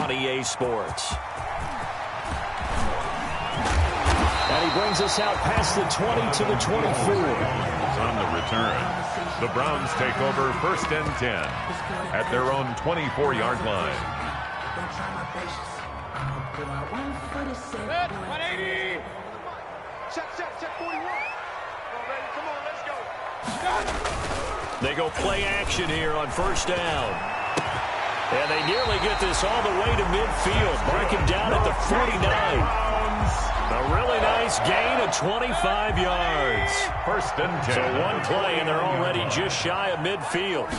on EA Sports. And he brings us out past the 20 to the 24. On the return, the Browns take over 1st and 10 at their own 24-yard line. Set, 180. Check 41. Come on, let's go. They go play action here on 1st down. And they nearly get this all the way to midfield. Mark him down at the 49. A really nice gain of 25 yards. 1st and 10. So one play, and they're already just shy of midfield.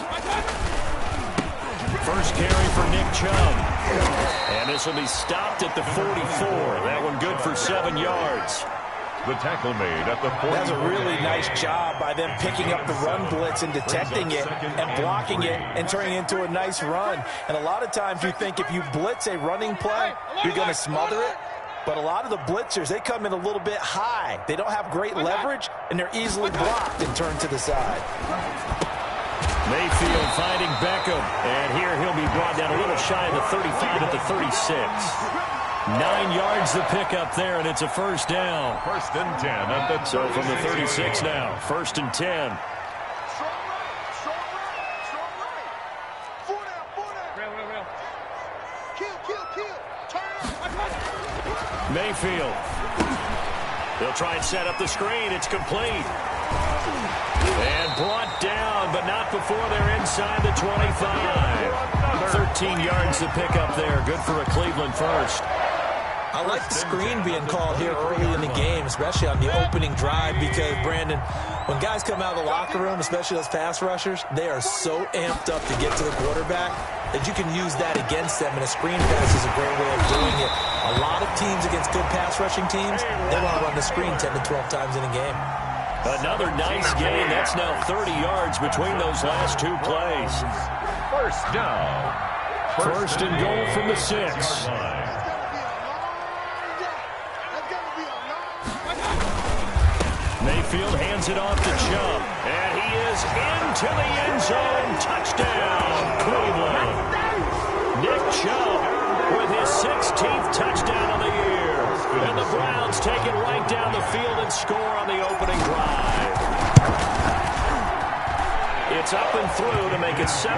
First carry for Nick Chubb. And this will be stopped at the 44. That one good for 7 yards. The tackle made at the 40. That's a really nice job by them picking up the run blitz and detecting it and blocking it and turning it into a nice run. And a lot of times you think if you blitz a running play, you're going to smother it. But a lot of the blitzers, they come in a little bit high. They don't have great leverage, and they're easily blocked and turned to the side. Mayfield finding Beckham. And here he'll be brought down a little shy of the 35 at the 36. 9 yards to pick up there, and it's a 1st down. 1st and 10 at the 36. So from the 36 now, 1st and 10. Mayfield. They'll try and set up the screen. It's complete. And brought down, but not before they're inside the 25. 13 yards to pick up there. Good for a Cleveland first. I like the screen being called here early in the game, especially on the opening drive, because, Brandon, when guys come out of the locker room, especially those pass rushers, they are so amped up to get to the quarterback that you can use that against them, and a screen pass is a great way of doing it. A lot of teams against good pass rushing teams, they want to run the screen 10 to 12 times in a game. Another nice gain. That's now 30 yards between those last two plays. 1st down. First and goal from the 6. Mayfield hands it off to Chubb. And he is into the end zone. Touchdown, Cleveland. Nick Chubb with his 16th touchdown of the year. And the Browns take it right down the field and score on the opening drive. It's up and through to make it 7-0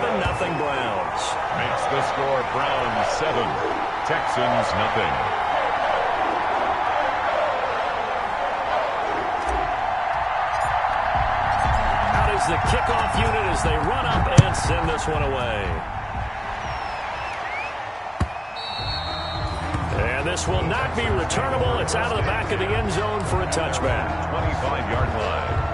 Browns. Makes the score Browns 7, Texans nothing. The kickoff unit as they run up and send this one away. And this will not be returnable. It's out of the back of the end zone for a touchback. 25-yard line.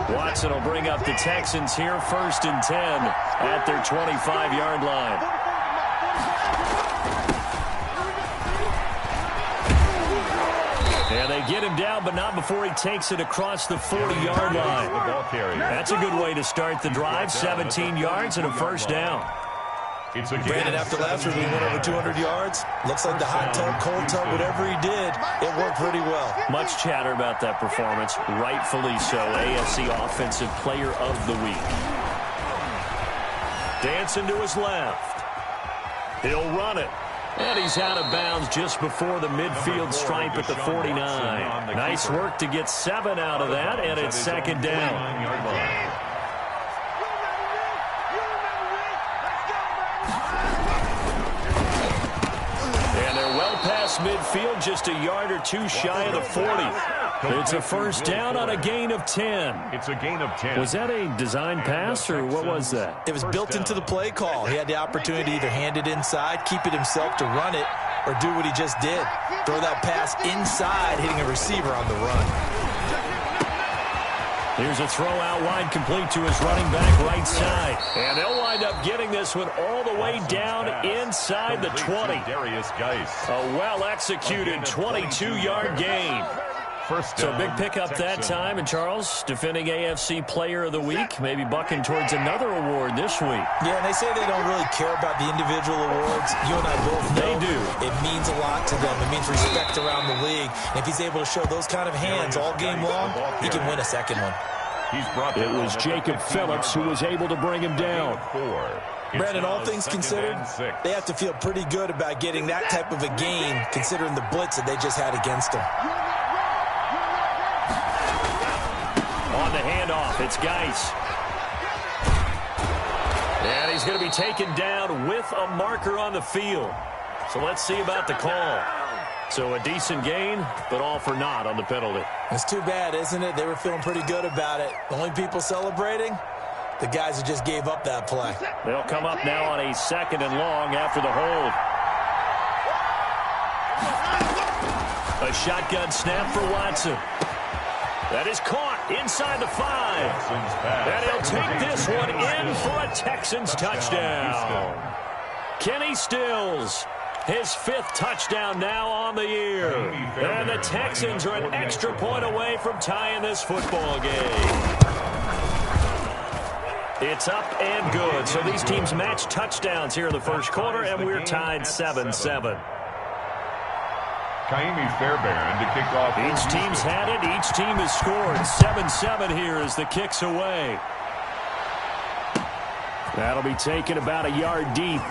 Watson will bring up the Texans here, 1st and 10 at their 25-yard line. And they get him down, but not before he takes it across the 40-yard line. That's a good way to start the drive, 17 yards and a 1st down. Brandon, after last week, we went over 200 yards. Looks like the hot tub, cold tub, whatever he did, it worked pretty well. Much chatter about that performance. Rightfully so. AFC Offensive Player of the Week. Dancing to his left. He'll run it. And he's out of bounds just before the midfield stripe at the 49. Nice work to get 7 out of that, and it's 2nd down. Midfield just a yard or two shy of the 40. It's a 1st down on a gain of 10. It's a gain of 10. Was that a design pass, or what was that? It was built into the play call. He had the opportunity to either hand it inside, keep it himself to run it, or do what he just did. Throw that pass inside, hitting a receiver on the run. Here's a throw out wide, complete to his running back right side. And they'll wind up getting this one all the way down inside the 20. A well-executed 22-yard gain. First So down, big pickup that Texans. time. And Charles, defending AFC Player of the Week, maybe bucking towards another award this week. Yeah, and they say they don't really care about the individual awards. You and I both know They do. It means a lot to them. It means respect around the league. And if he's able to show those kind of hands all game long, he can win a second one. He's brought It down was at the Jacob 15-yard Phillips who was line. able to bring him down. It's Brandon, all now things second considered, and 6. they have to feel pretty good about getting that type of a gain, considering the blitz that they just had against them. On the handoff, it's Geis. And he's going to be taken down with a marker on the field. So let's see about the call. So a decent gain, but all for naught on the penalty. It's too bad, isn't it? They were feeling pretty good about it. The only people celebrating, the guys who just gave up that play. They'll come up now on a 2nd and long after the hold. A shotgun snap for Watson. That is caught inside the 5. And he'll take this one in for a Texans touchdown. Kenny Stills, his 5th touchdown now on the year. And the Texans are an extra point away from tying this football game. It's up and good. So these teams match touchdowns here in the first quarter, and we're tied 7-7. Kaimi Fairbairn to kick off. Each team's had it. Each team has scored. 7-7 here as the kick's away. That'll be taken about a yard deep.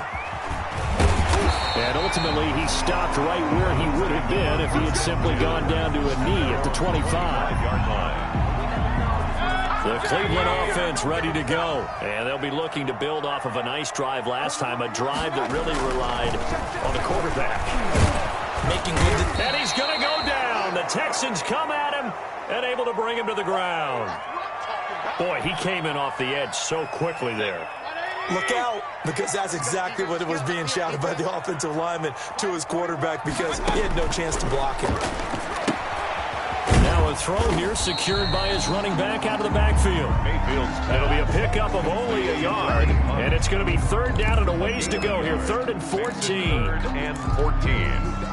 And ultimately, he stopped right where he would have been if he had simply gone down to a knee at the 25-yard line. The Cleveland offense ready to go. And they'll be looking to build off of a nice drive last time, a drive that really relied on the quarterback. Making good. And he's going to go down. The Texans come at him and able to bring him to the ground. Boy, he came in off the edge so quickly there. Look out, because that's exactly what it was being shouted by the offensive lineman to his quarterback, because he had no chance to block him. Now a throw here secured by his running back out of the backfield. It'll be a pickup of only a yard, and it's going to be 3rd down and a ways to go here. 3rd and 14. 3rd and 14.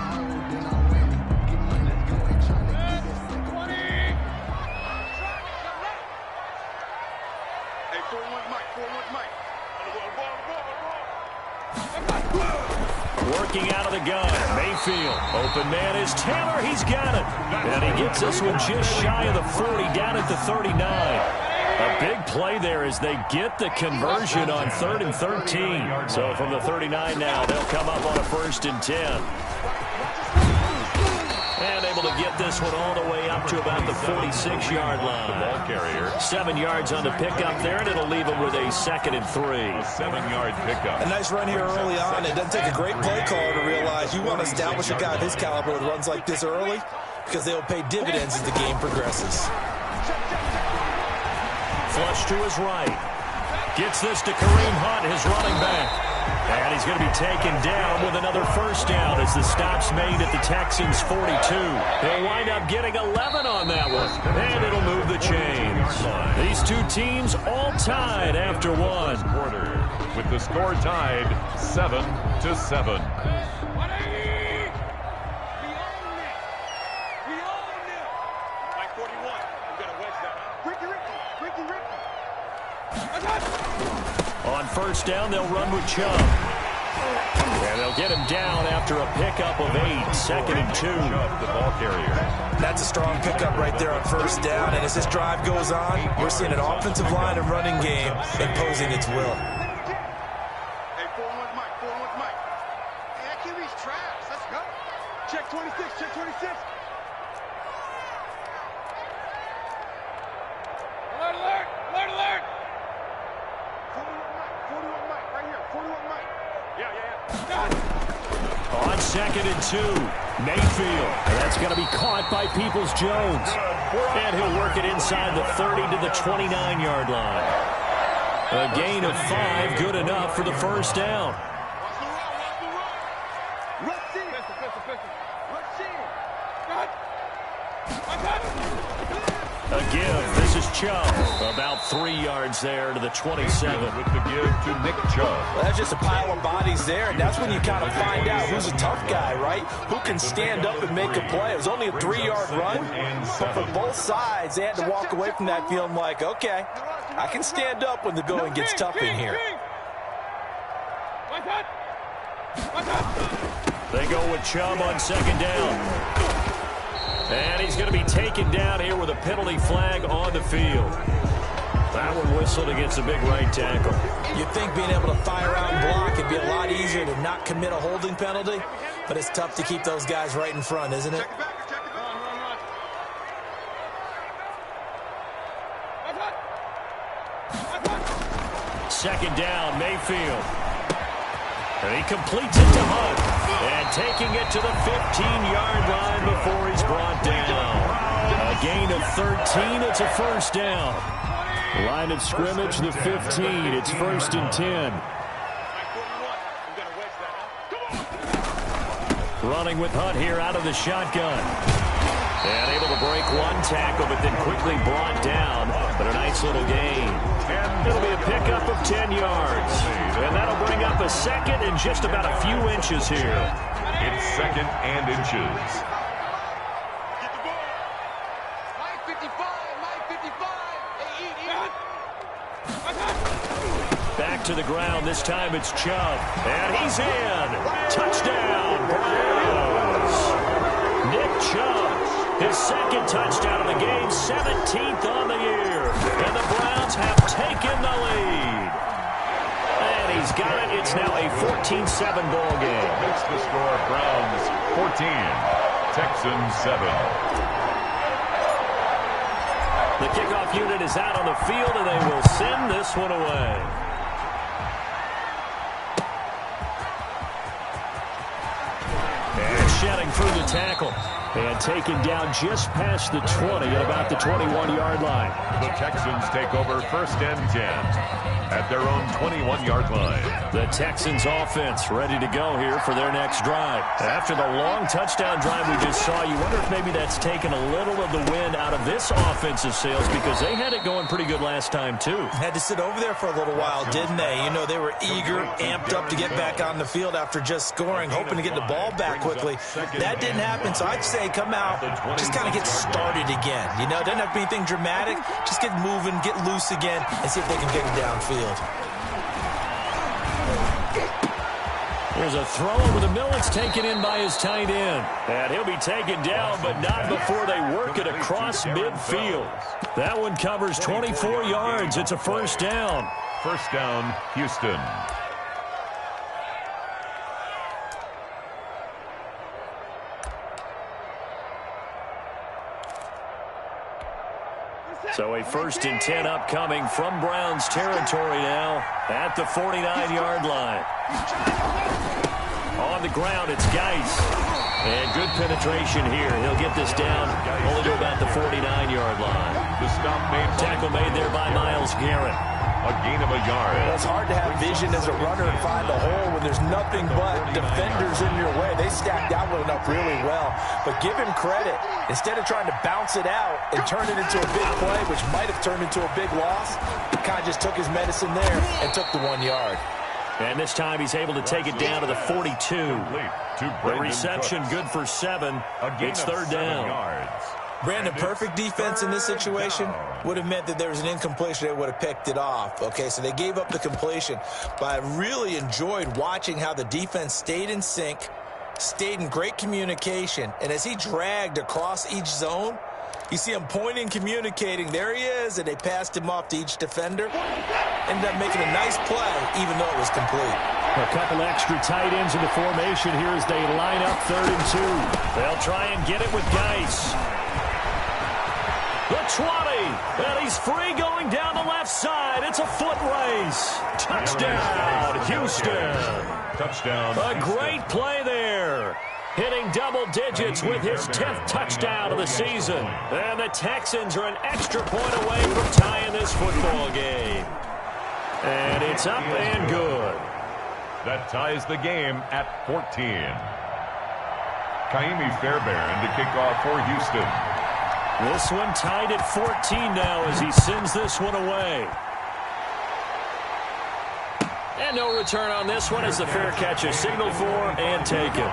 Working out of the gun, Mayfield. Open man is Taylor. He's got it. And he gets this one just shy of the 40, down at the 39. A big play there as they get the conversion on 3rd and 13. So from the 39 now, they'll come up on a 1st and 10. And able to get this one all the way up to about the 46-yard line. The ball carrier. 7 yards on the pickup there, and it'll leave them with a 2nd and 3. A 7-yard pickup. A nice run here early on. It doesn't take a great play caller to realize you want to establish a guy of his caliber with runs like this early, because they'll pay dividends as the game progresses. Flush to his right. Gets this to Kareem Hunt, his running back. And he's going to be taken down with another 1st down as the stop's made at the Texans' 42. He'll wind up getting 11 on that one, and it'll move the chains. These two teams all tied after one. Quarter with the score tied 7-7. On 1st down, they'll run with Chubb. And they'll get him down after a pickup of 8, 2nd and 2. Chubb, the ball carrier. That's a strong pickup right there on 1st down. And as this drive goes on, we're seeing an offensive line and running game imposing its will. Hey, 4-1 Mike, 4-1 Mike. Hey, that QB's trash. Let's go. Check 26, check 26. Alert, alert, alert, alert. 41 Mike, right here, 41 Mike. Yeah. On 2nd and 2, Mayfield. And that's going to be caught by Peoples-Jones. And he'll work it inside the 30 to the 29-yard line. A gain of 5, good enough for the 1st down. A give. This is Chubb. About 3 yards there to the 27. With the give to Nick Chubb. Well, that's just a pile of bodies there, and that's when you kind of find out who's a tough guy, right? Who can stand up and make a play. It was only a 3-yard run, but for both sides, they had to walk away from that feeling like, okay, I can stand up when the going gets tough in here. They go with Chubb on 2nd down. And he's going to be taken down here with a penalty flag on the field. That one whistled against a big right tackle. You'd think being able to fire out and block would be a lot easier to not commit a holding penalty, but it's tough to keep those guys right in front, isn't it? Second down, Mayfield. And he completes it to Hunt. And taking it to the 15-yard line before he's brought down. A gain of 13. It's a 1st down. Line of scrimmage, the 15. It's 1st and 10. Running with Hunt here out of the shotgun. And able to break one tackle, but then quickly brought down. But a nice little gain. It'll be a pickup of 10 yards. And that'll bring up a 2nd and just about a few inches here. It's 2nd and inches. Get the ball. Mike 55, Mike 55. Back to the ground. This time it's Chubb. And he's in. Touchdown, Browns. Nick Chubb, his 2nd touchdown of the game, 17th on the year. And the Browns have taken the lead. And he's got it. It's now a 14-7 ball game. Makes the score Browns 14, Texans 7. The kickoff unit is out on the field, and they will send this one away. And shedding through the tackle. And taken down just past the 20 at about the 21-yard line. The Texans take over 1st and 10 at their own 21-yard line. The Texans offense ready to go here for their next drive. After the long touchdown drive we just saw, you wonder if maybe that's taken a little of the wind out of this offensive sails, because they had it going pretty good last time too. Had to sit over there for a little while, didn't they? You know, they were eager, amped up to get back on the field after just scoring, hoping to get the ball back quickly. That didn't happen, so I'd say come out, just kind of get started again. You know, doesn't have to be anything dramatic. Just get moving, get loose again, and see if they can get it downfield. There's a throw over the middle. It's taken in by his tight end. And he'll be taken down, but not before they work it across midfield. That one covers 24 yards. It's a 1st down. 1st down, Houston. So a 1st and 10 upcoming from Browns territory now at the 49-yard line. On the ground, it's Geis. And good penetration here. He'll get this down only to about the 49-yard line. The stop made. Tackle made there by Myles Garrett. A gain of a yard. Well, it's hard to have vision as a runner and find a hole when there's nothing but defenders in your way. They stacked that one up really well. But give him credit. Instead of trying to bounce it out and turn it into a big play, which might have turned into a big loss, he kind of just took his medicine there and took the 1 yard. And this time he's able to take it down to the 42. The reception good for 7. It's 3rd down. Brandon, perfect defense in this situation would have meant that there was an incompletion. They would have picked it off. Okay, so they gave up the completion. But I really enjoyed watching how the defense stayed in sync, stayed in great communication. And as he dragged across each zone, you see him pointing, communicating. There he is, and they passed him off to each defender. Ended up making a nice play, even though it was complete. A couple extra tight ends in the formation here as they line up 3rd and 2. They'll try and get it with Geis. The 20, and he's free going down the left side. It's a foot race. Touchdown, Houston. Touchdown. A great play there. Hitting double digits with his 10th touchdown of the season. And the Texans are an extra point away from tying this football game. And it's up and good. That ties the game at 14. Kaimi Fairbairn to kick off for Houston. This one tied at 14 now as he sends this one away. And no return on this one as the fair catch is signaled for and taken.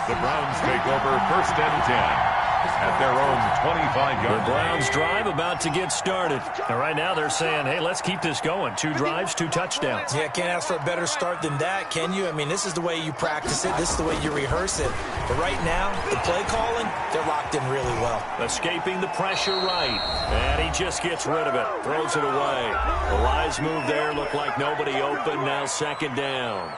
The Browns take over 1st and 10 at their own 25-yard line. The Browns drive about to get started. And right now they're saying, hey, let's keep this going. 2 drives, 2 touchdowns. Yeah, can't ask for a better start than that, can you? I mean, this is the way you practice it. This is the way you rehearse it. But right now, the play calling, they're locked in really well. Escaping the pressure right. And he just gets rid of it. Throws it away. The wise move there. Looked like nobody open. Now 2nd down.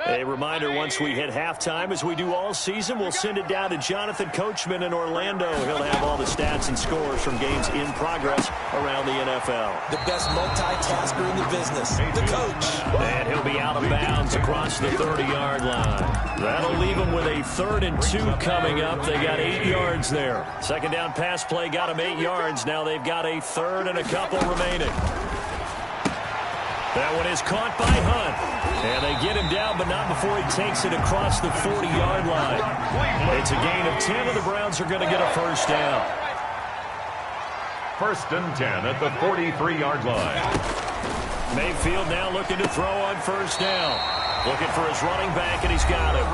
A reminder, once we hit halftime, as we do all season, we'll send it down to Jonathan Coachman in Orlando. He'll have all the stats and scores from games in progress around the NFL. The best multitasker in the business, the coach. And he'll be out of bounds across the 30-yard line. That'll leave them with a 3rd and 2 coming up. They got 8 yards there. 2nd down pass play got them 8 yards. Now they've got a 3rd and a couple remaining. That one is caught by Hunt. And they get him down, but not before he takes it across the 40-yard line. It's a gain of 10, and the Browns are going to get a 1st down. 1st and 10 at the 43-yard line. Mayfield now looking to throw on 1st down. Looking for his running back, and he's got him.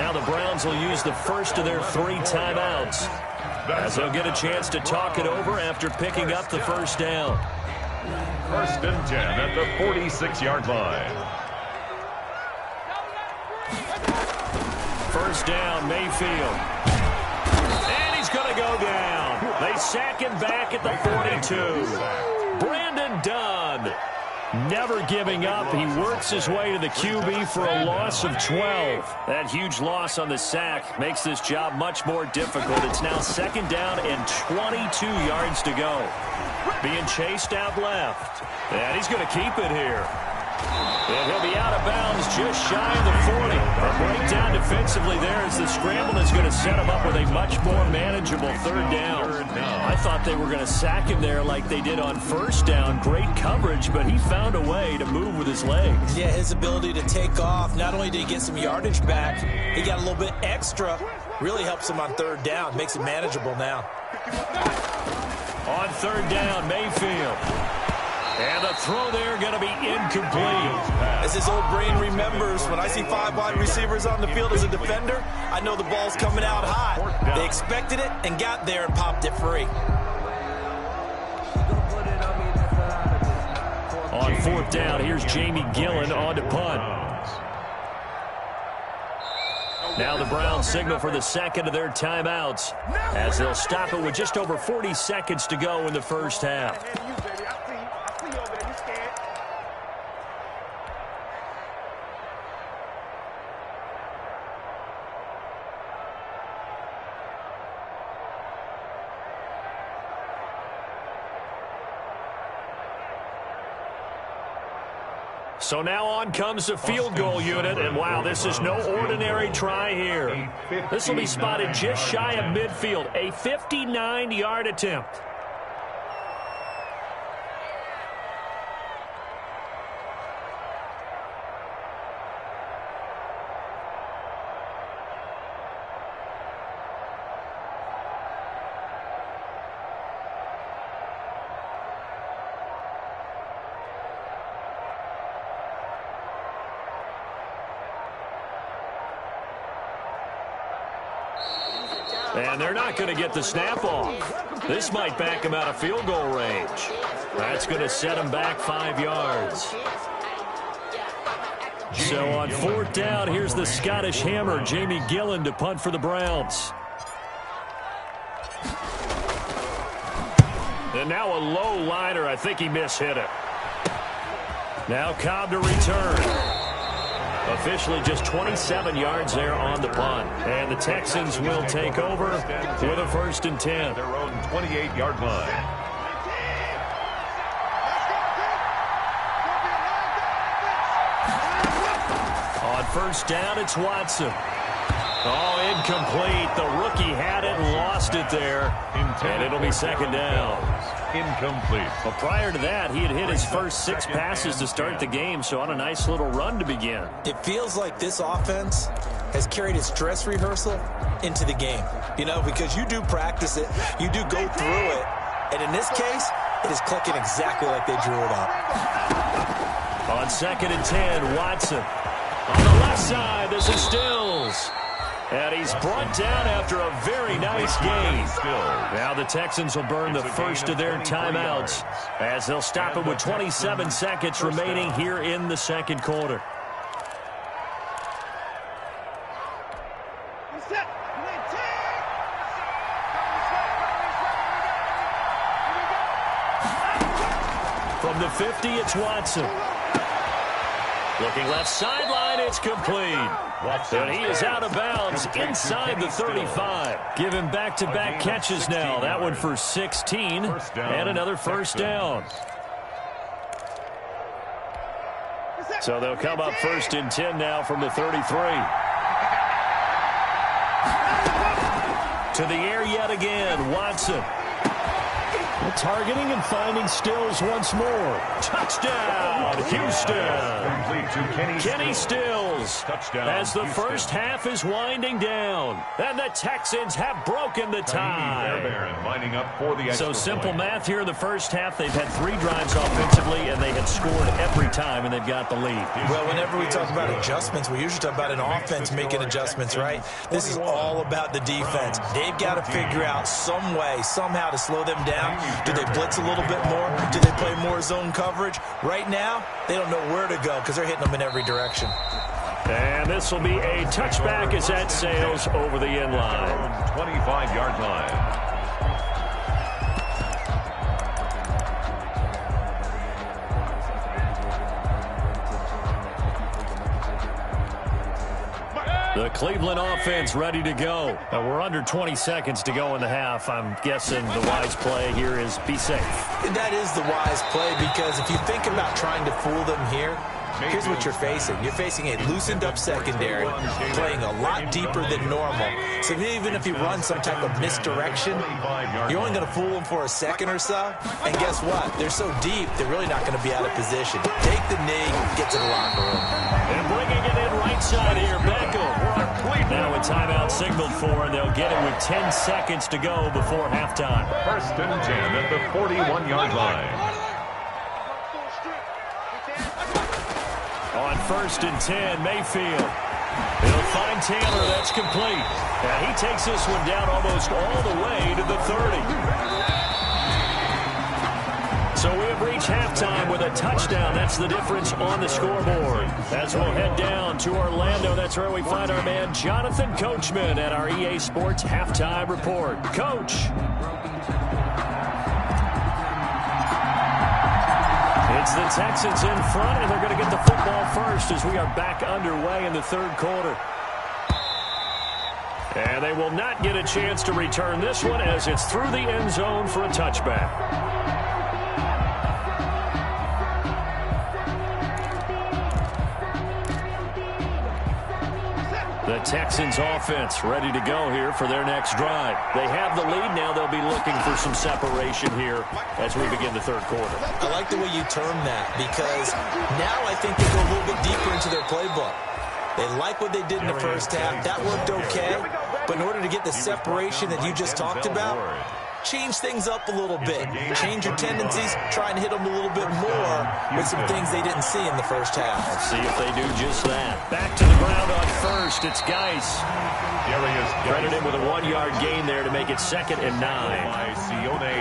Now the Browns will use the first of their 3 timeouts, as they'll get a chance to talk it over after picking up the 1st down. 1st and 10 at the 46-yard line. 1st down, Mayfield. And he's going to go down. They sack him back at the 42. Brandon Dunn, never giving up. He works his way to the QB for a loss of 12. That huge loss on the sack makes this job much more difficult. It's now 2nd down and 22 yards to go. Being chased out left. And he's going to keep it here. And he'll be out of bounds just shy of the 40. A breakdown defensively there as the scramble is going to set him up with a much more manageable 3rd down. I thought they were going to sack him there like they did on 1st down. Great coverage, but he found a way to move with his legs. Yeah, his ability to take off. Not only did he get some yardage back, he got a little bit extra. Really helps him on 3rd down. Makes it manageable now. On 3rd down, Mayfield. And the throw there going to be incomplete. As his old brain remembers, when I see 5 wide receivers on the field as a defender, I know the ball's coming out hot. They expected it and got there and popped it free. On 4th down, here's Jamie Gillen on to punt. Now the Browns signal for the 2nd of their timeouts as they'll stop it with just over 40 seconds to go in the 1st half. So now on comes the field goal unit, and wow, this is no ordinary try here. This will be spotted just shy of midfield, a 59-yard attempt. And they're not going to get the snap off. This might back him out of field goal range. That's going to set him back 5 yards. So on 4th down, here's the Scottish Hammer, Jamie Gillen, to punt for the Browns. And now a low liner. I think he mishit it. Now Cobb to return. Officially just 27 yards there on the punt. And the Texans will take over with a 1st and 10. Their own 28-yard line. On 1st down, it's Watson. Oh, incomplete. The rookie had it and lost it there. And it'll be second down. Incomplete. Well, prior to that, he had hit his first 6 passes to start the game, so on a nice little run to begin. It feels like this offense has carried its dress rehearsal into the game. You know, because you do practice it, you do go through it, and in this case, it is clicking exactly like they drew it up. On 2nd and 10, Watson. On the left side, this is Stills. And he's brought down after a very nice gain. Now the Texans will burn the first of their timeouts as they'll stop it with 27 seconds remaining here in the second quarter. From the 50, it's Watson. Looking left sideline, it's complete. And he is out of bounds inside the 35. Give him back-to-back catches now. That one for 16 and another first down. So they'll come up 1st and 10 now from the 33. To the air yet again, Watson. Targeting and finding Stills once more. Touchdown, Houston. Kenny Stills. Touchdown, as the Houston. first half is winding down. And the Texans have broken the tie. Lining up for the So extra simple point. math here in the first half. They've had 3 drives offensively, and they had scored every time, and they've got the lead. Well, whenever we talk about adjustments, we usually talk about an offense making adjustments, right? This is all about the defense. They've got to figure out some way, somehow to slow them down. Do they blitz a little bit more? Do they play more zone coverage? Right now, they don't know where to go because they're hitting them in every direction. And this will be a touchback as that sails over the end line. 25-yard line. The Cleveland offense ready to go. We're under 20 seconds to go in the half. I'm guessing the wise play here is be safe. That is the wise play because if you think about trying to fool them here, here's what you're facing. You're facing a loosened-up secondary, playing a lot deeper than normal. So even if you run some type of misdirection, you're only going to fool them for a second or so. And guess what? They're so deep, they're really not going to be out of position. Take the knee, get to the locker room. And bringing it in right side here, Beckham. Now a timeout signaled for, and they'll get it with 10 seconds to go before halftime. 1st and 10 at the 41-yard line. On 1st and 10, Mayfield. He'll find Taylor. That's complete. And he takes this one down almost all the way to the 30. So we have reached halftime with a touchdown. That's the difference on the scoreboard. As we'll head down to Orlando, that's where we find our man Jonathan Coachman at our EA Sports Halftime Report. Coach. It's the Texans in front, and they're going to get the football first as we are back underway in the third quarter. And they will not get a chance to return this one as it's through the end zone for a touchback. The Texans offense ready to go here for their next drive. They have the lead now. They'll be looking for some separation here as we begin the third quarter. I like the way you term that because now I think they go a little bit deeper into their playbook. They like what they did in the first half. That worked okay. But in order to get the separation that you just talked about, change things up a little bit. Change your tendencies. Try and hit them a little bit more with some things they didn't see in the first half. Let's see if they do just that. Back to the ground on first. It's Geis. Credited with a 1-yard gain there to make it 2nd and 9.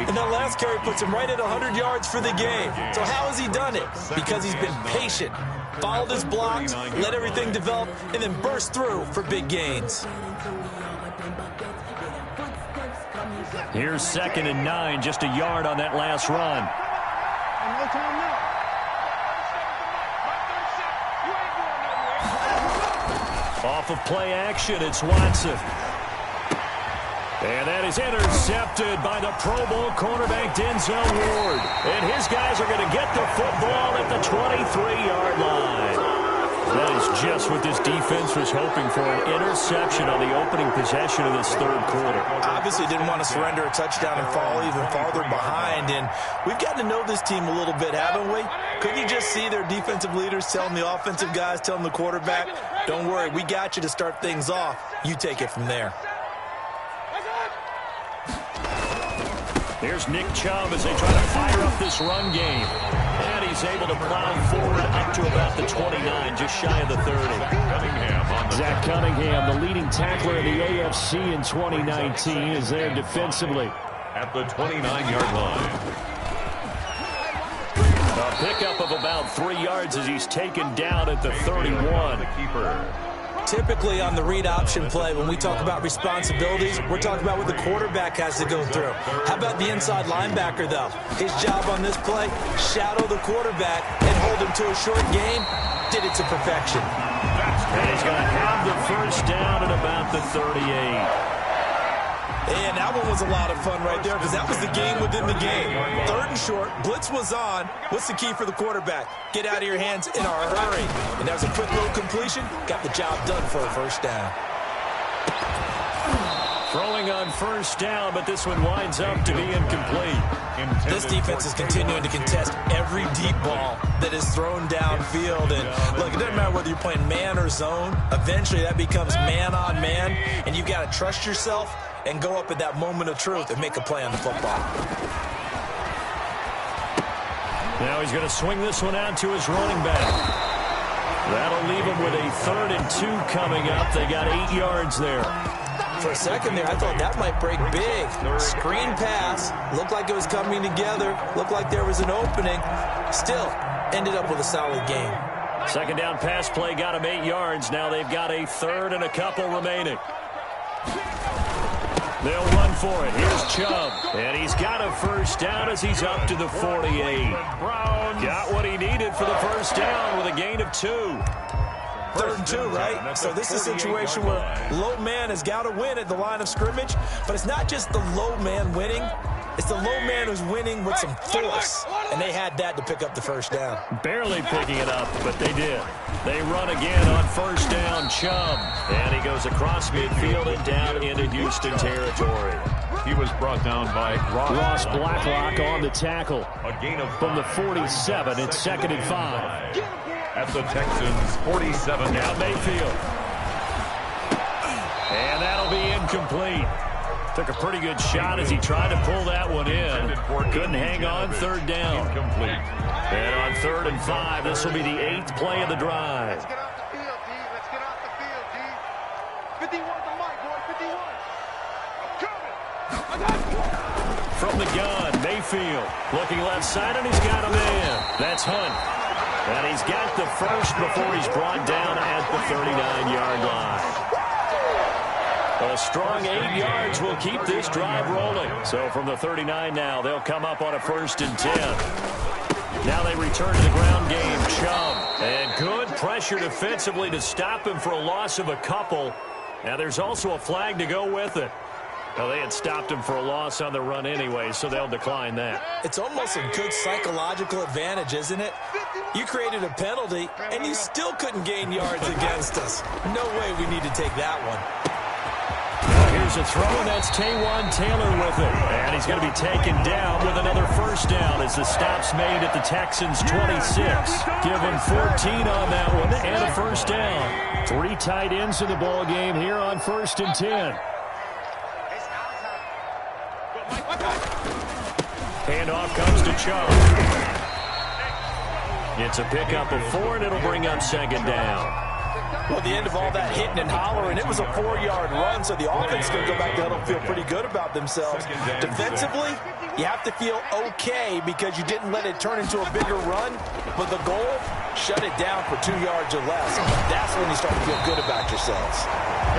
And that last carry puts him right at 100 yards for the game. So how has he done it? Because he's been patient, followed his blocks, let everything develop, and then burst through for big gains. Here's 2nd and 9, just a yard on that last run. Off of play action, it's Watson. And that is intercepted by the Pro Bowl cornerback Denzel Ward. And his guys are going to get the football at the 23-yard line. That is just what this defense was hoping for, an interception on the opening possession of this third quarter. Obviously didn't want to surrender a touchdown and fall even farther behind, and we've gotten to know this team a little bit, haven't we? Couldn't you just see their defensive leaders telling the offensive guys, telling the quarterback, don't worry, we got you to start things off. You take it from there. Here's Nick Chubb as they try to fire up this run game. And he's able to plow forward up to about the 29, just shy of the 30. Zach Cunningham, the leading tackler in the AFC in 2019, is there defensively. At the 29-yard line. A pickup of about 3 yards as he's taken down at the 31. The keeper. Typically on the read option play, when we talk about responsibilities, we're talking about what the quarterback has to go through. How about the inside linebacker, though? His job on this play, shadow the quarterback and hold him to a short gain. Did it to perfection. And he's going to have the first down at about the 38. And that one was a lot of fun right there because that was the game within the game. Third and short, blitz was on. What's the key for the quarterback? Get out of your hands in a hurry. And that was a quick little completion. Got the job done for a first down. Throwing on first down, but this one winds up to be incomplete. This defense is continuing to contest every deep ball that is thrown downfield. And look, it doesn't matter whether you're playing man or zone. Eventually that becomes man on man, and you've got to trust yourself and go up at that moment of truth and make a play on the football. Now he's going to swing this one out to his running back. That'll leave him with a 3rd and 2 coming up. They got 8 yards there. For a second there, I thought that might break big. Screen pass. Looked like it was coming together. Looked like there was an opening. Still, ended up with a solid game. Second down pass play got him 8 yards. Now they've got a 3rd and a couple remaining. They'll run for it. Here's Chubb. And he's got a first down as he's up to the 48. Got what he needed for the first down with a gain of 2. 3rd and 2, right? So this is a situation where low man has got to win at the line of scrimmage, but it's not just the low man winning. It's the low man who's winning with some force, and they had that to pick up the first down. Barely picking it up, but they did. They run again on first down, Chubb. And he goes across midfield and down into Houston territory. He was brought down by Ross Blacklock on the tackle. A gain of From the 47, it's 2nd and 5. At the Texans' 47. Now Mayfield. And that'll be incomplete. Took a pretty good shot as he tried to pull that one in. Couldn't hang on, 3rd down. Incomplete. And on 3rd and 5, this will be the 8th play of the drive. Let's get off the field, D. Let's get off the field, D. 51 the mic, boy, 51. I'm coming. From the gun, Mayfield looking left side, and he's got a man. That's Hunt. And he's got the first before he's brought down at the 39-yard line. A strong 8 yards will keep this drive rolling. So from the 39 now, they'll come up on a 1st and 10. Now they return to the ground game. Chubb. And good pressure defensively to stop him for a loss of a couple. Now there's also a flag to go with it. Well, they had stopped him for a loss on the run anyway, so they'll decline that. It's almost a good psychological advantage, isn't it? You created a penalty, and you still couldn't gain yards against us. No way we need to take that one. Here's a throw, and that's Taywan Taylor with it. And he's going to be taken down with another first down as the stop's made at the Texans' 26. Give him 14 on that one and a first down. 3 tight ends in the ball game here on 1st and 10. Handoff comes to Chubb. It's a pickup of 4, and it'll bring up 2nd down. Well, the end of all that hitting and hollering, it was a 4-yard run, so the offense is going to go back to huddle and feel pretty good about themselves. Defensively, you have to feel okay because you didn't let it turn into a bigger run, but the goal, shut it down for 2 yards or less. That's when you start to feel good about yourselves.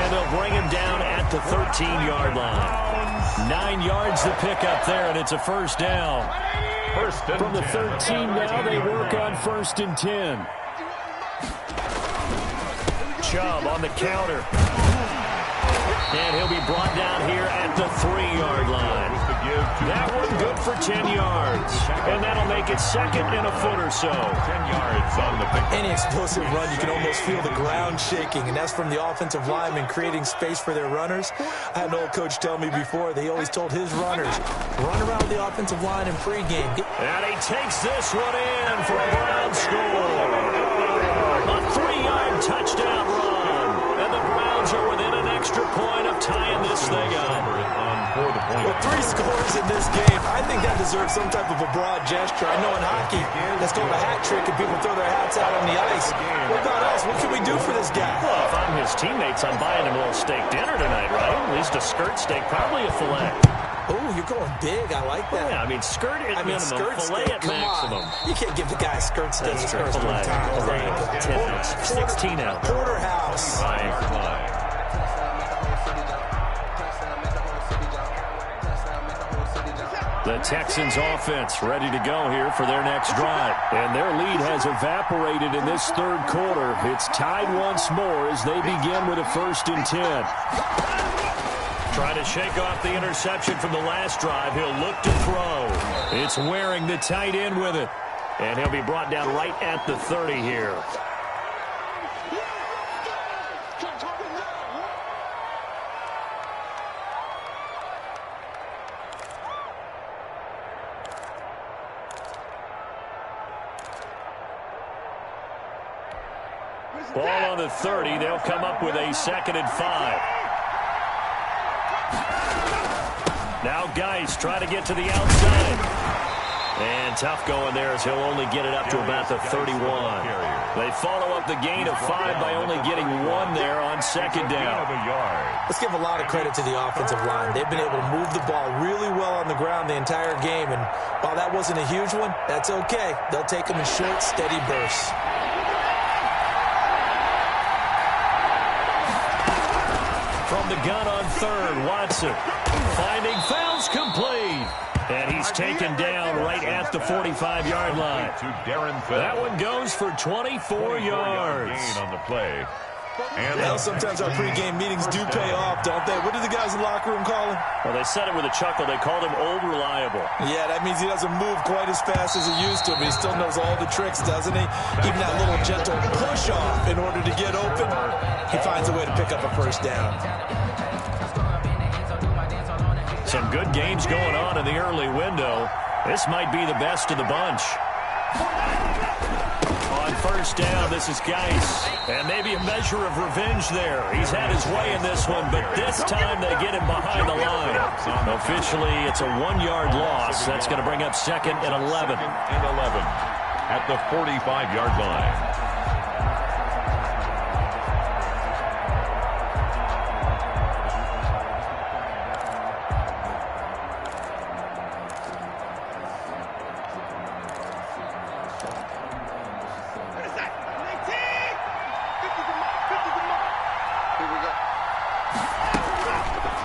And they'll bring him down at the 13-yard line. 9 yards to pick up there, and it's a first down. From the 13 now, they work on 1st and 10. Chubb on the counter. And he'll be brought down here at the 3-yard line. That one good for 10 yards. And that'll make it second and a foot or so. 10 yards on the pick. Any explosive run, you can almost feel the ground shaking, and that's from the offensive linemen creating space for their runners. I had an old coach tell me before, they always told his runners, run around the offensive line in pregame. And he takes this one in for a Brown score. A 3-yard touchdown run. And the Browns are within an extra point of tying this thing up. With 3 scores in this game, I think that deserves some type of a broad gesture. I know in hockey, that's called a hat trick, and people throw their hats out on the ice. What about us? What can we do for this guy? Well, if I'm his teammates, I'm buying him a little steak dinner tonight, right? At least a skirt steak, probably a filet. Oh, you're going big. I like that. Yeah, I mean, skirt at minimum, filet at maximum. You can't give the guy a skirt steak first one time. 16 out. Porterhouse. The Texans offense ready to go here for their next drive. And their lead has evaporated in this third quarter. It's tied once more as they begin with a 1st and 10. Trying to shake off the interception from the last drive. He'll look to throw. It's Waring, the tight end, with it. And he'll be brought down right at the 30 here. Ball on the 30. They'll come up with a 2nd and 5. Now Geis try to get to the outside. And tough going there as he'll only get it up to about the 31. They follow up the gain of 5 by only getting 1 there on 2nd down. Let's give a lot of credit to the offensive line. They've been able to move the ball really well on the ground the entire game. And while that wasn't a huge one, that's okay. They'll take them in short, steady bursts. From the gun on 3rd, Watson finding Fouls complete. And he's taken down right at the 45-yard line. That one goes for 24 yards. On the play. And well, sometimes our pregame meetings do pay off, don't they? What do the guys in the locker room call him? Well, they said it with a chuckle. They called him Old Reliable. Yeah, that means he doesn't move quite as fast as he used to, but he still knows all the tricks, doesn't he? Even that little gentle push-off in order to get open, he finds a way to pick up a 1st down. Some good games going on in the early window. This might be the best of the bunch. On 1st down, this is Geis. And maybe a measure of revenge there. He's had his way in this one, but this time they get him behind the line. Officially, it's a 1-yard loss. That's going to bring up 2nd and 11. At the 45-yard line.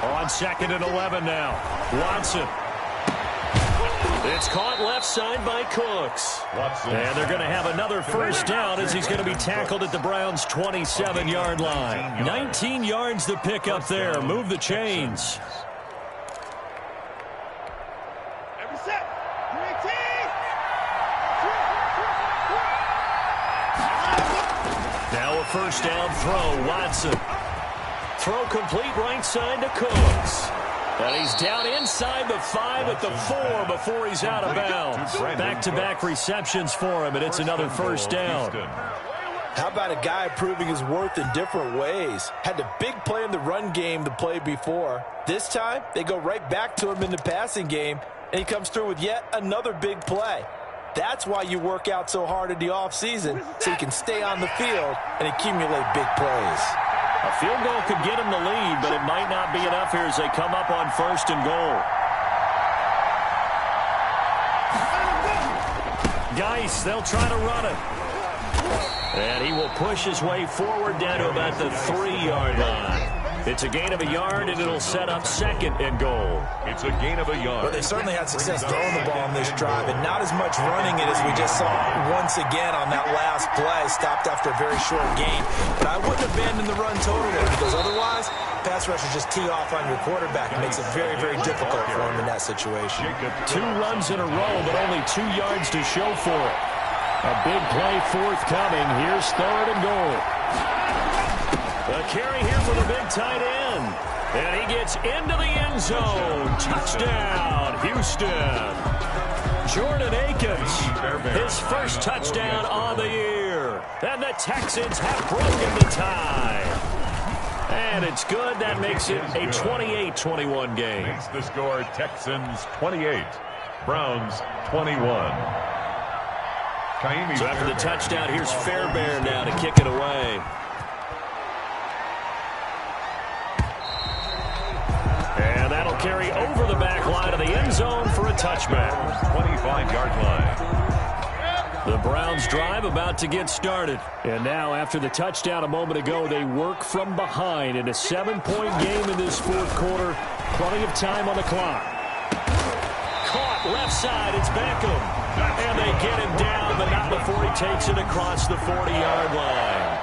On 2nd and 11 now. Watson. It's caught left side by Cooks. And they're going to have another 1st down as he's going to be tackled at the Browns' 27-yard line. 19 yards to pick up there. Move the chains. Now a 1st down throw. Watson. Throw complete right side to Cooks. And he's down inside the 5 at the 4 before he's out of bounds. Back-to-back receptions for him, and it's another 1st down. How about a guy proving his worth in different ways? Had a big play in the run game the play before. This time, they go right back to him in the passing game, and he comes through with yet another big play. That's why you work out so hard in the offseason, so you can stay on the field and accumulate big plays. A field goal could get him the lead, but it might not be enough here as they come up on 1st and goal. Geis, they'll try to run it. And he will push his way forward down to about the 3-yard line. It's a gain of a yard, and it'll set up 2nd and goal. It's a gain of a yard. Well, they certainly had success throwing the ball on this drive, and not as much running it as we just saw once again on that last play. Stopped after a very short gain. But I wouldn't abandon the run totally, because otherwise, pass rushers just tee off on your quarterback. It makes it very, very difficult for him in that situation. 2 runs in a row, but only 2 yards to show for it. A big play forthcoming. Here's 3rd and goal. A carry here for the big tight end. And he gets into the end zone. Touchdown, Houston. Jordan Akins, his first touchdown on the year. And the Texans have broken the tie. And it's good. That makes it a 28-21 game. Makes the score Texans 28, Browns 21. So after the touchdown, here's Fairbairn now to kick it away. And that'll carry over the back line of the end zone for a touchback. 25-yard line. The Browns drive about to get started. And now after the touchdown a moment ago, they work from behind in a 7-point game in this 4th quarter. Plenty of time on the clock. Caught left side. It's Beckham. And they get him down, but not before he takes it across the 40-yard line.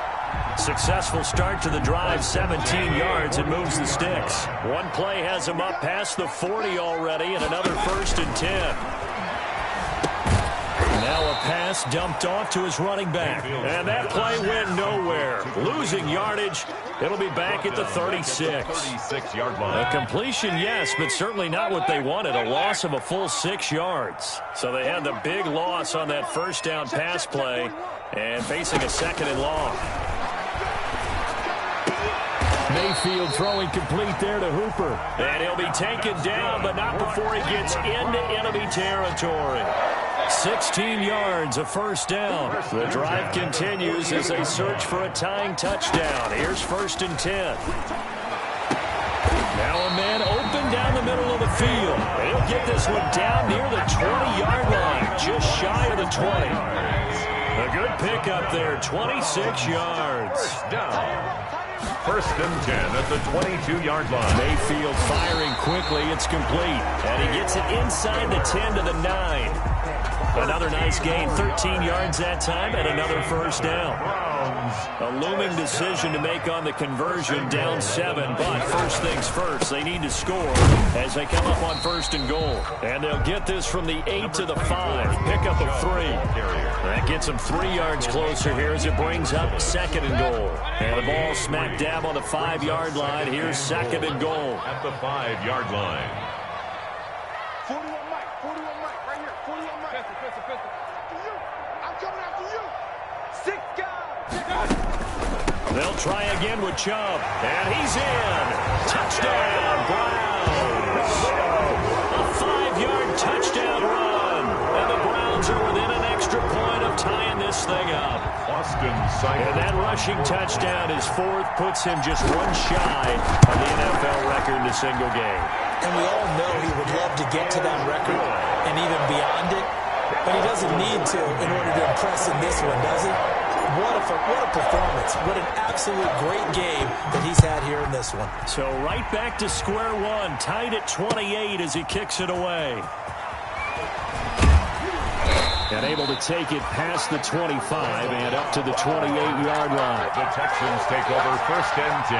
Successful start to the drive, 17 yards, and moves the sticks. One play has him up past the 40 already, and another 1st and 10. Now a pass dumped off to his running back. And that play went nowhere. Losing yardage. It'll be back at the 36. 36-yard line. A completion, yes, but certainly not what they wanted. A loss of a full 6 yards. So they had the big loss on that 1st down pass play and facing a 2nd and long. Mayfield throwing complete there to Hooper. And he'll be taken down, but not before he gets into enemy territory. 16 yards, a 1st down. The drive continues as they search for a tying touchdown. Here's 1st and 10. Now a man open down the middle of the field. He'll get this one down near the 20-yard line, just shy of the 20. A good pickup there, 26 yards. Down. 1st and 10 at the 22-yard line. Mayfield firing quickly. It's complete. And he gets it inside the 10 to the 9. Another nice gain, 13 yards that time, and another 1st down. A looming decision to make on the conversion, down 7, but first things first, they need to score as they come up on 1st and goal. And they'll get this from the 8 to the 5, pickup of 3. That gets them 3 yards closer here as it brings up 2nd and goal. And the ball smack dab on the 5-yard line. Here's 2nd and goal. At the 5-yard line. 41 Mike, right here, 41 Mike. Pistol. I'm coming after you. 6 guys. They'll try again with Chubb, and he's in. Touchdown, Browns. A 5-yard touchdown run, and the Browns are within an extra point of tying this thing up. And that rushing touchdown, his 4th, puts him just 1 shy of the NFL record in a single game. And we all know he would love to get to that record and even beyond it, but he doesn't need to in order to impress in this one, does he? What a performance. What an absolute great game that he's had here in this one. So right back to square one, tied at 28 as he kicks it away. And able to take it past the 25 and up to the 28-yard line. The Texans take over 1st and 10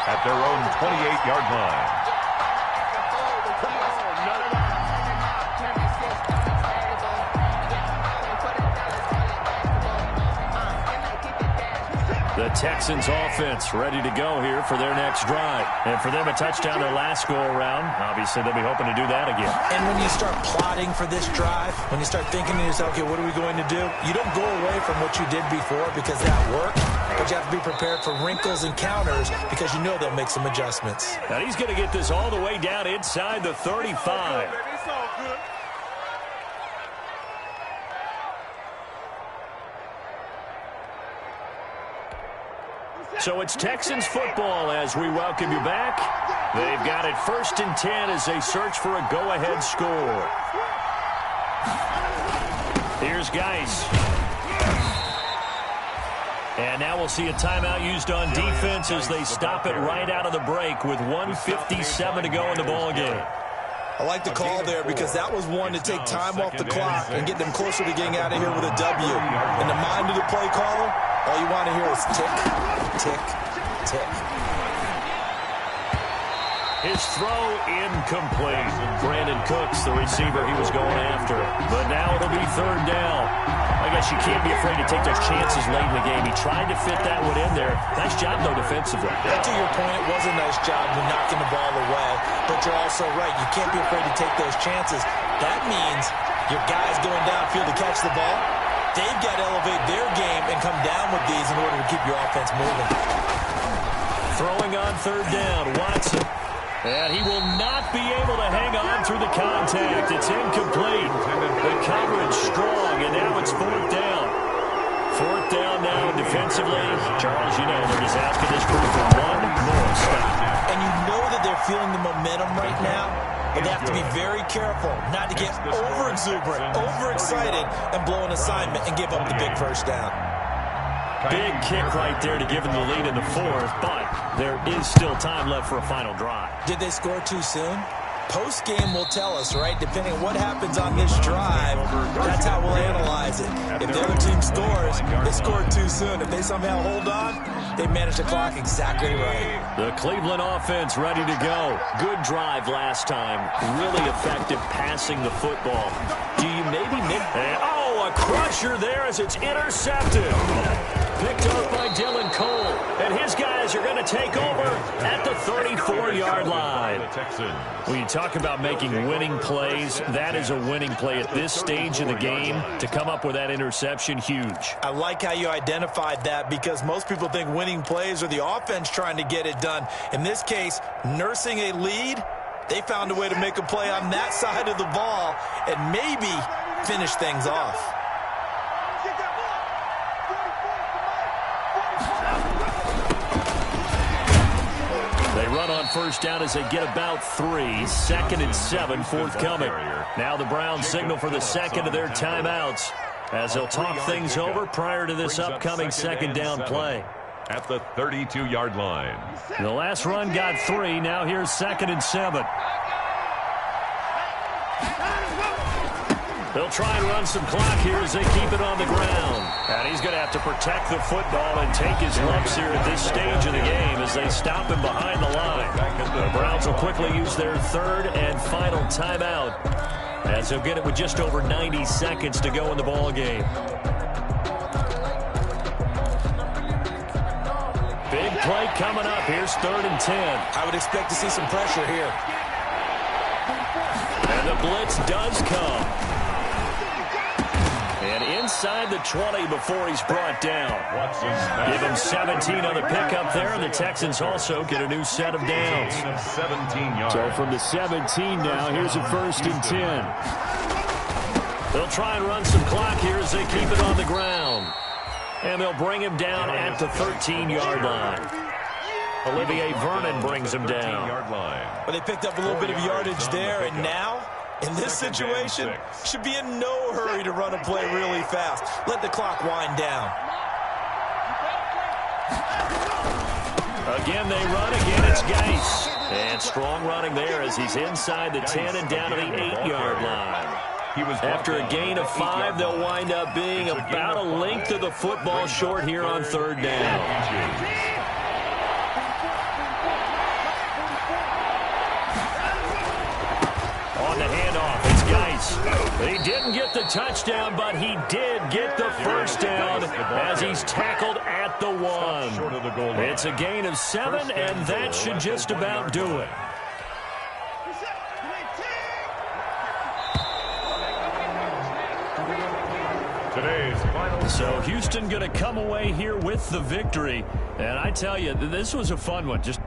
at their own 28-yard line. The Texans offense ready to go here for their next drive. And for them, a touchdown their last go-around. Obviously, they'll be hoping to do that again. And when you start plotting for this drive, when you start thinking to yourself, okay, what are we going to do? You don't go away from what you did before because that worked, but you have to be prepared for wrinkles and counters because you know they'll make some adjustments. And he's going to get this all the way down inside the 35. It's all good. So it's Texans football as we welcome you back. They've got it 1st and 10 as they search for a go-ahead score. Here's Geis. And now we'll we'll see a timeout used on defense as they stop it right out of the break with 1:57 to go in the ballgame. I like the call there because that was one to take time off the clock and get them closer to getting out of here with a W. In the mind of the play caller, all you want to hear is tick, tick, tick. His throw incomplete. Brandon Cooks, the receiver he was going after. But now it'll be third down. I guess you can't be afraid to take those chances late in the game. He tried to fit that one in there. Nice job, though, defensively. To your point, it was a nice job of knocking the ball away. But you're also right. You can't be afraid to take those chances. That means your guys going downfield to catch the ball, they've got to elevate their game and come down with these in order to keep your offense moving. Throwing on third down, Watson. And he will not be able to hang on through the contact. It's incomplete. The coverage strong, and now it's fourth down. Fourth down now defensively. Charles, you know they're just asking this crew for one more stop. And you know that they're feeling the momentum right now, but they have to be very careful not to get over-exuberant, overexcited, and blow an assignment and give up the big first down. Big kick right there to give them the lead in the fourth, but there is still time left for a final drive. Did they score too soon? Post-game will tell us, right? Depending on what happens on this drive, that's how we'll analyze it. If the other team scores, they scored too soon. If they somehow hold on, they manage the clock exactly right. The Cleveland offense ready to go. Good drive last time. Really effective passing the football. Do you maybe miss? Oh, a crusher there as it's intercepted. Picked up by Dylan Cole. And his guys are going to take over at the 34-yard line. When you talk about making winning plays, that is a winning play at this stage of the game. To come up with that interception, huge. I like how you identified that because most people think winning plays are the offense trying to get it done. In this case, nursing a lead, they found a way to make a play on that side of the ball and maybe finish things off. They run on first down as they get about 3. 2nd and 7 forthcoming. Now the Browns signal for the second of their timeouts as they'll talk things over prior to this upcoming second down play. At the 32-yard line. The last run got 3. Now here's 2nd and 7. They'll try and run some clock here as they keep it on the ground. And he's going to have to protect the football and take his lumps here at this stage of the game as they stop him behind the line. The Browns will quickly use their third and final timeout as they'll get it with just over 90 seconds to go in the ball game. Big play coming up. Here's 3rd and 10. I would expect to see some pressure here. And the blitz does come. And inside the 20 before he's brought down. Give him 17 on the pickup there, and the Texans also get a new set of downs. 17 yards. So from the 17 now, here's a 1st and 10. They'll try and run some clock here as they keep it on the ground. And they'll bring him down at the 13-yard line. Olivier Vernon brings him down. Well, they picked up a little bit of yardage there, and now, in this situation, should be in no hurry to run a play really fast. Let the clock wind down. Again, they run. Again, it's Geis. And strong running there as he's inside the 10 and down to the 8-yard line. After a gain of 5, they'll wind up being about a length of the football short here on 3rd down. On the handoff, it's Geis. He didn't get the touchdown, but he did get the first down as he's tackled at the 1. It's a gain of 7, and that should just about do it. So Houston going to come away here with the victory. And I tell you, this was a fun one. Just